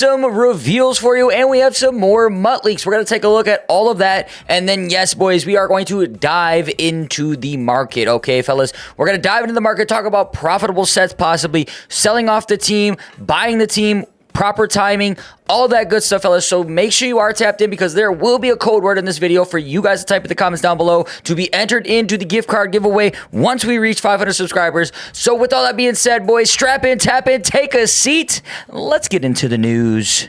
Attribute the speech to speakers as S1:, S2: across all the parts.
S1: some reveals for you, and we have some more MUT leaks. We're going to take a look at all of that, and then, yes, boys, we are going to dive into the market, okay, fellas? We're going to dive into the market, talk about profitable sets, possibly selling off the team, buying the team, proper timing, all that good stuff, fellas. So make sure you are tapped in because there will be a code word in this video for you guys to type in the comments down below to be entered into the gift card giveaway once we reach 500 subscribers. So with all that being said, boys, strap in, tap in, take a seat. Let's get into the news.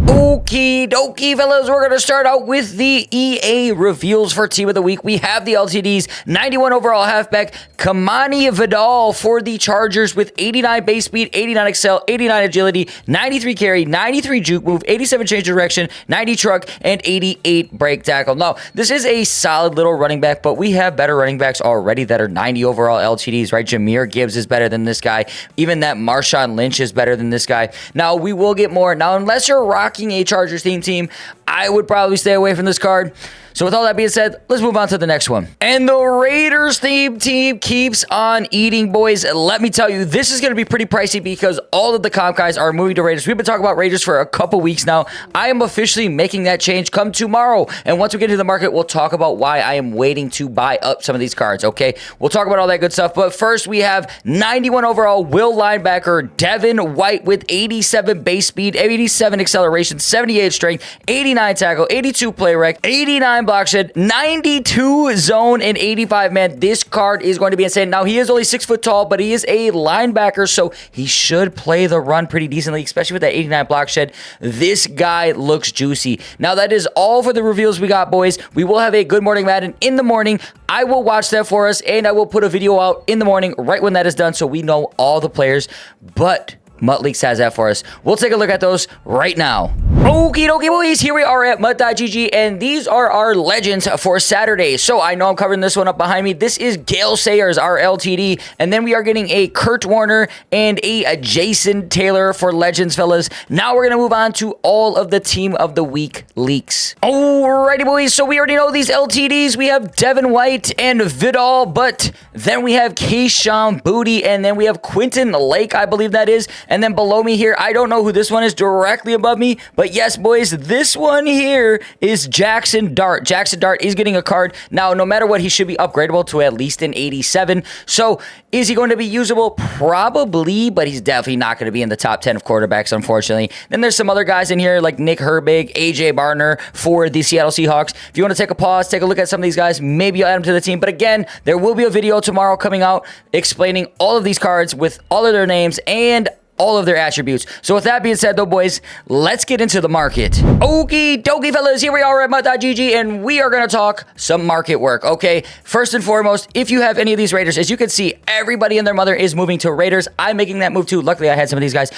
S1: Okie dokie, fellas, we're going to start out with the EA reveals for Team of the Week. We have the LTDs, 91 overall halfback, Kamani Vidal for the Chargers with 89 base speed, 89 excel, 89 agility, 93 carry, 93 juke move, 87 change of direction, 90 truck, and 88 break tackle. Now, this is a solid little running back, but we have better running backs already that are 90 overall LTDs, right? Jameer Gibbs is better than this guy. Even that Marshawn Lynch is better than this guy. Now, we will get more. Now, unless you're rocking a Chargers team, I would probably stay away from this card. So with all that being said, let's move on to the next one. And the Raiders team keeps on eating, boys. Let me tell you, this is going to be pretty pricey because all of the comp guys are moving to Raiders. We've been talking about Raiders for a couple weeks now. I am officially making that change come tomorrow. And once we get into the market, we'll talk about why I am waiting to buy up some of these cards, okay? We'll talk about all that good stuff. But first, we have 91 overall Will linebacker Devin White with 87 base speed, 87 acceleration, 78 strength, 89 tackle, 82 play rec, 89 block shed, 92 zone, and 85 man. This card is going to be insane. Now, he is only 6 foot tall, but he is a linebacker, so he should play the run pretty decently, especially with that 89 block shed. This guy looks juicy. Now, that is all for the reveals we got, boys. We will have a Good Morning Madden in the morning. I will watch that for us, and I will put a video out in the morning right when that is done so we know all the players, but MUT Leaks has that for us. We'll take a look at those right now. Okie dokie, boys. Here we are at MUT.GG, and these are our legends for Saturday. So I know I'm covering this one up behind me. This is Gale Sayers, our LTD, and then we are getting a Kurt Warner and a Jason Taylor for legends, fellas. Now we're going to move on to all of the Team of the Week leaks. Alrighty, boys. So we already know these LTDs. We have Devin White and Vidal, but then we have Keyshawn Booty, and then we have Quentin Lake, I believe that is. And then below me here, I don't know who this one is directly above me, but yes, boys, this one here is Jackson Dart. Jackson Dart is getting a card. Now, no matter what, he should be upgradable to at least an 87. So, is he going to be usable? Probably, but he's definitely not going to be in the top 10 of quarterbacks, unfortunately. Then there's some other guys in here like Nick Herbig, AJ Barner for the Seattle Seahawks. If you want to take a pause, take a look at some of these guys, maybe you'll add them to the team. But again, there will be a video tomorrow coming out explaining all of these cards with all of their names and all of their attributes. So with that being said, though, boys, let's get into the market. Okie dokie, fellas, here we are at MUT.GG, and we are going to talk some market work, okay? First and foremost, if you have any of these Raiders, as you can see, everybody and their mother is moving to Raiders. I'm making that move too. Luckily, I had some of these guys.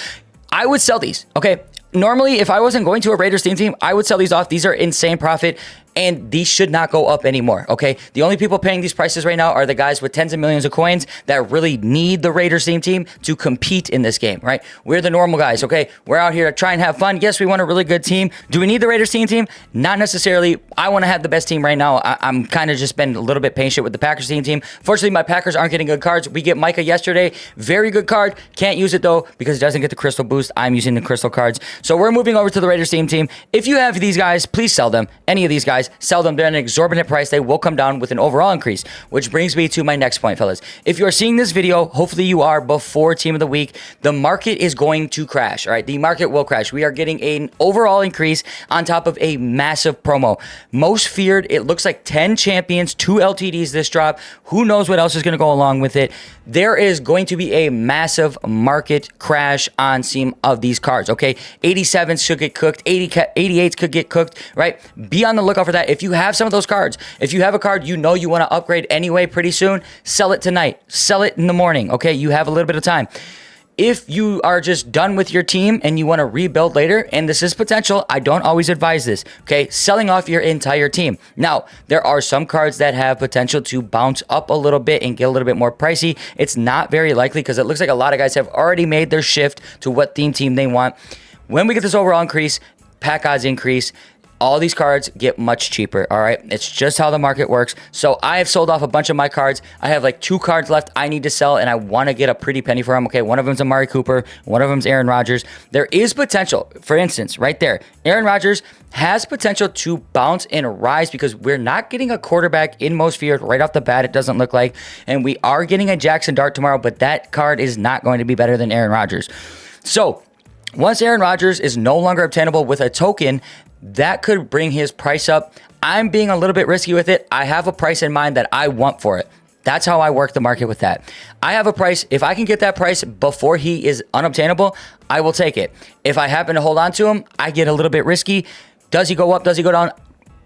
S1: I would sell these, okay? Normally, if I wasn't going to a Raiders team, I would sell these off. These are insane profit, and these should not go up anymore, okay? The only people paying these prices right now are the guys with tens of millions of coins that really need the Raiders team to compete in this game, right? We're the normal guys, okay? We're out here to try and have fun. Yes, we want a really good team. Do we need the Raiders team? Not necessarily. I want to have the best team right now. I'm kind of just been a little bit patient with the Packers team. Fortunately, my Packers aren't getting good cards. We get Micah yesterday. Very good card. Can't use it, though, because it doesn't get the crystal boost. I'm using the crystal cards. So we're moving over to the Raiders team. If you have these guys, please sell them. Any of these guys, sell them. They're at an exorbitant price. They will come down with an overall increase, which brings me to my next point, fellas. If you're seeing this video, hopefully you are before Team of the Week, the market is going to crash, all right? The market will crash. We are getting an overall increase on top of a massive promo. Most feared, it looks like 10 champions, 2 LTDs this drop. Who knows what else is going to go along with it? There is going to be a massive market crash on some of these cards, okay? 87s should get cooked. 88s could get cooked, right? Be on the lookout for that. If you have some of those cards, if you have a card you know you want to upgrade anyway pretty soon, sell it tonight. Sell it in the morning, okay? You have a little bit of time. If you are just done with your team and you want to rebuild later, and this is potential, I don't always advise this, okay? Selling off your entire team. Now, there are some cards that have potential to bounce up a little bit and get a little bit more pricey. It's not very likely because it looks like a lot of guys have already made their shift to what team they want. When we get this overall increase, pack odds increase, all these cards get much cheaper, all right? It's just how the market works. So I have sold off a bunch of my cards. I have like 2 cards left I need to sell, and I want to get a pretty penny for them, okay? One of them's Amari Cooper. One of them's Aaron Rodgers. There is potential. For instance, right there, Aaron Rodgers has potential to bounce and rise because we're not getting a quarterback in most feared right off the bat, it doesn't look like. And we are getting a Jackson Dart tomorrow, but that card is not going to be better than Aaron Rodgers. So once Aaron Rodgers is no longer obtainable with a token, that could bring his price up. I'm being a little bit risky with it. I have a price in mind that I want for it. That's how I work the market with that. I have a price. If I can get that price before he is unobtainable, I will take it. If I happen to hold on to him, I get a little bit risky. Does he go up? Does he go down?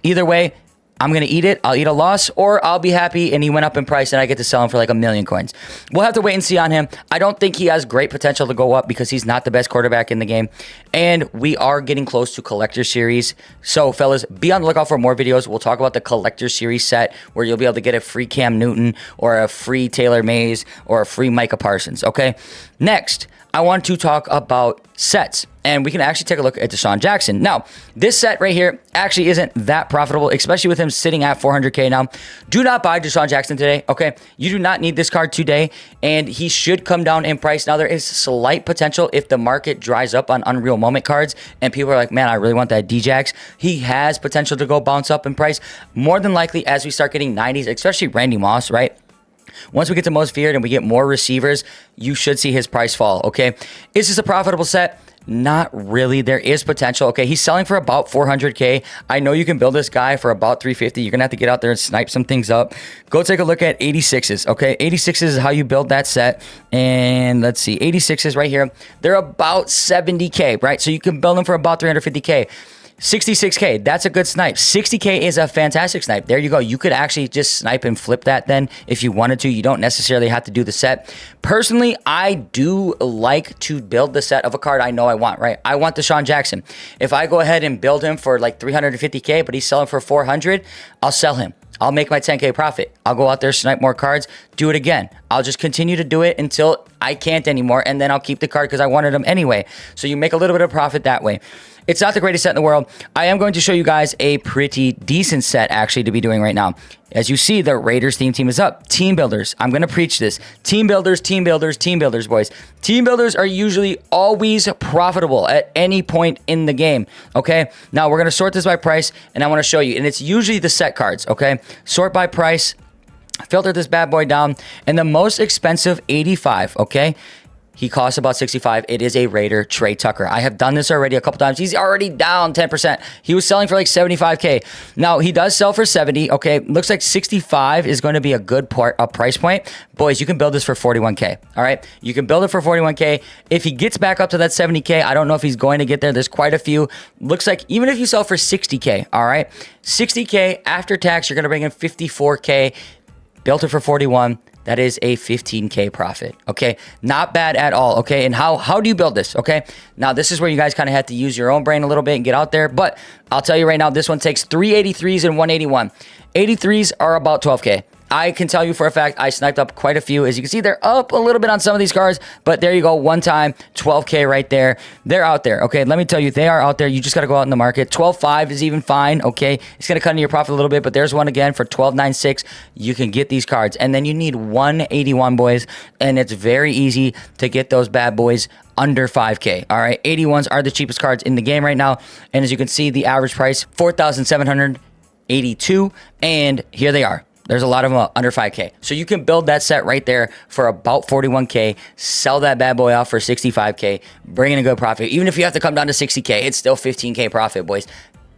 S1: Either way, I'm going to eat it. I'll eat a loss, or I'll be happy and he went up in price and I get to sell him for like 1,000,000 coins. We'll have to wait and see on him. I don't think he has great potential to go up because he's not the best quarterback in the game. And we are getting close to Collector Series. So, fellas, be on the lookout for more videos. We'll talk about the Collector Series set where you'll be able to get a free Cam Newton or a free Taylor Mays or a free Micah Parsons, okay? Next, I want to talk about sets, and we can actually take a look at Deshaun Jackson. Now, this set right here actually isn't that profitable, especially with him sitting at 400K now. Do not buy Deshaun Jackson today, okay? You do not need this card today, and he should come down in price. Now, there is slight potential if the market dries up on Unreal Moment cards, and people are like, man, I really want that Djax. He has potential to go bounce up in price. More than likely, as we start getting 90s, especially Randy Moss, right? Once we get to most feared and we get more receivers, you should see his price fall, okay? Is this a profitable set? Not really. There is potential, okay? He's selling for about 400K. I know you can build this guy for about 350. You're going to have to get out there and snipe some things up. Go take a look at 86s, okay? 86s is how you build that set. And let's see, 86s right here. They're about 70K, right? So you can build them for about 350K. 66K, that's a good snipe. 60K is a fantastic snipe. There you go. You could actually just snipe and flip that then if you wanted to. You don't necessarily have to do the set. Personally, I do like to build the set of a card I know I want, right? I want Deshaun Jackson. If I go ahead and build him for like 350K, but he's selling for 400, I'll sell him. I'll make my 10K profit. I'll go out there, snipe more cards, do it again. I'll just continue to do it until I can't anymore, and then I'll keep the card because I wanted him anyway. So you make a little bit of profit that way. It's not the greatest set in the world. I am going to show you guys a pretty decent set actually to be doing right now. As you see, the Raiders team is up. Team builders. I'm going to preach this. Team builders, team builders, team builders, boys. Team builders are usually always profitable at any point in the game, okay? Now, we're going to sort this by price, and I want to show you. And it's usually the set cards, okay? Sort by price. Filter this bad boy down. And the most expensive, 85, okay? He costs about 65. It is a Raider, Trey Tucker. I have done this already a couple times. He's already down 10%. He was selling for like 75K. Now, he does sell for 70. Okay, looks like 65 is going to be a good price point. Boys, you can build this for 41K. All right, you can build it for 41K. If he gets back up to that 70K, I don't know if he's going to get there. There's quite a few. Looks like even if you sell for 60K, all right, 60K after tax, you're going to bring in 54K. Built it for 41. That is a 15K profit, okay? Not bad at all, okay? And how do you build this, okay? Now, this is where you guys kind of have to use your own brain a little bit and get out there, but I'll tell you right now, this one takes 383s and 181. 83s are about 12K. I can tell you for a fact, I sniped up quite a few. As you can see, they're up a little bit on some of these cards, but there you go. One time, 12K right there. They're out there, okay? Let me tell you, they are out there. You just got to go out in the market. 12.5 is even fine, okay? It's going to cut into your profit a little bit, but there's one again for 12.96. You can get these cards. And then you need 181, boys, and it's very easy to get those bad boys under 5K, all right? 81s are the cheapest cards in the game right now, and as you can see, the average price, 4,782, and here they are. There's a lot of them under 5K. So you can build that set right there for about 41K, sell that bad boy off for 65K, bring in a good profit. Even if you have to come down to 60K, it's still 15K profit, boys.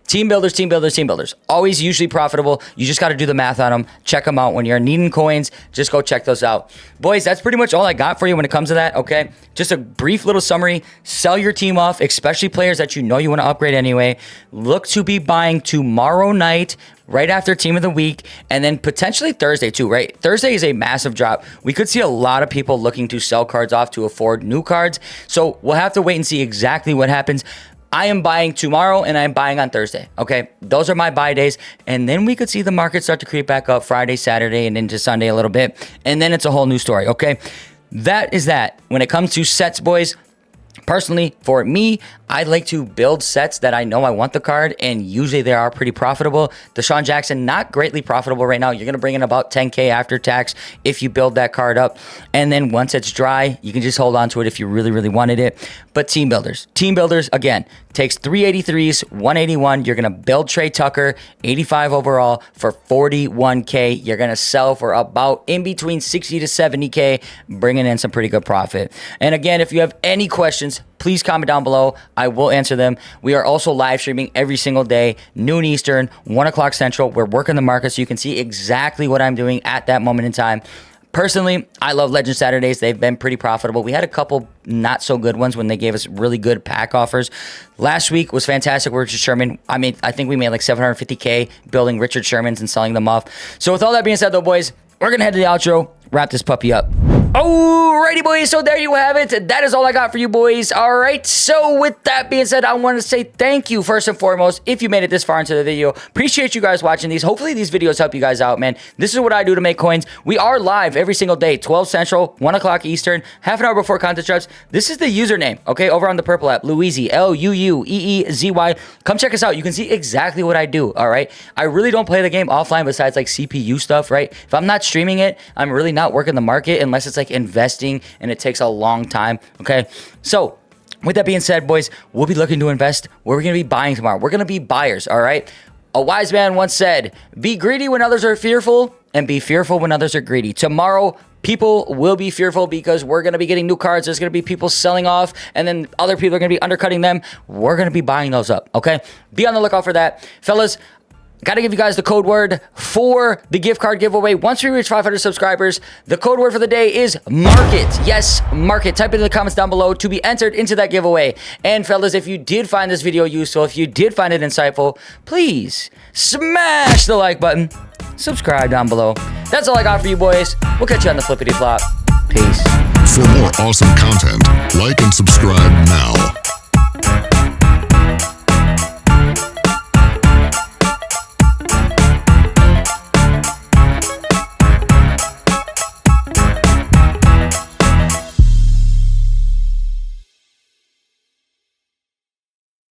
S1: Team builders, team builders, team builders. Always usually profitable. You just got to do the math on them. Check them out. When you're needing coins, just go check those out. Boys, that's pretty much all I got for you when it comes to that, okay? Just a brief little summary. Sell your team off, especially players that you know you want to upgrade anyway. Look to be buying tomorrow night, right after Team of the Week, and then potentially Thursday too, right? Thursday is a massive drop. We could see a lot of people looking to sell cards off to afford new cards. So we'll have to wait and see exactly what happens. I am buying tomorrow and I'm buying on Thursday, okay? Those are my buy days. And then we could see the market start to creep back up Friday, Saturday, and into Sunday a little bit. And then it's a whole new story, okay? That is that. When it comes to sets, boys, personally, for me, I like to build sets that I know I want the card, and usually they are pretty profitable. Deshaun Jackson, not greatly profitable right now. You're going to bring in about 10K after tax if you build that card up. And then once it's dry, you can just hold on to it if you really, really wanted it. But team builders, again, takes 383s, 181. You're going to build Trey Tucker, 85 overall for 41K. You're going to sell for about in between 60 to 70K, bringing in some pretty good profit. And again, if you have any questions, please comment down below. I will answer them. We are also live streaming every single day, noon Eastern, 1 o'clock Central. We're working the market so you can see exactly what I'm doing at that moment in time. Personally, I love Legend Saturdays. They've been pretty profitable. We had a couple not so good ones when they gave us really good pack offers. Last week was fantastic with Richard Sherman. I think we made like 750K building Richard Shermans and selling them off. So with all that being said though, boys, we're going to head to the outro, wrap this puppy up. Alrighty, boys, so there you have it. That is all I got for you, boys. All right, so with that being said, I want to say thank you first and foremost if you made it this far into the video. Appreciate you guys watching these. Hopefully these videos help you guys out, man. This is what I do to make coins. We are live every single day, 12 Central, 1 o'clock Eastern, half an hour before content drops. This is the username, okay, over on the purple app, Lueezy, Lueezy. Come check us out. You can see exactly what I do, all right? I really don't play the game offline besides like CPU stuff, right? If I'm not streaming it, I'm really not working the market unless it's like investing and it takes a long time. Okay, so with that being said, boys, we'll be looking to invest. We're going to be buying tomorrow. We're going to be buyers. All right, a wise man once said, be greedy when others are fearful and be fearful when others are greedy. Tomorrow people will be fearful because we're going to be getting new cards. There's going to be people selling off and then other people are going to be undercutting them. We're going to be buying those up. Okay, be on the lookout for that, fellas. Got to give you guys the code word for the gift card giveaway. Once we reach 500 subscribers, the code word for the day is market. Yes, market. Type it in the comments down below to be entered into that giveaway. And fellas, if you did find this video useful, if you did find it insightful, please smash the like button. Subscribe down below. That's all I got for you, boys. We'll catch you on the flippity flop. Peace.
S2: For more awesome content, like and subscribe now.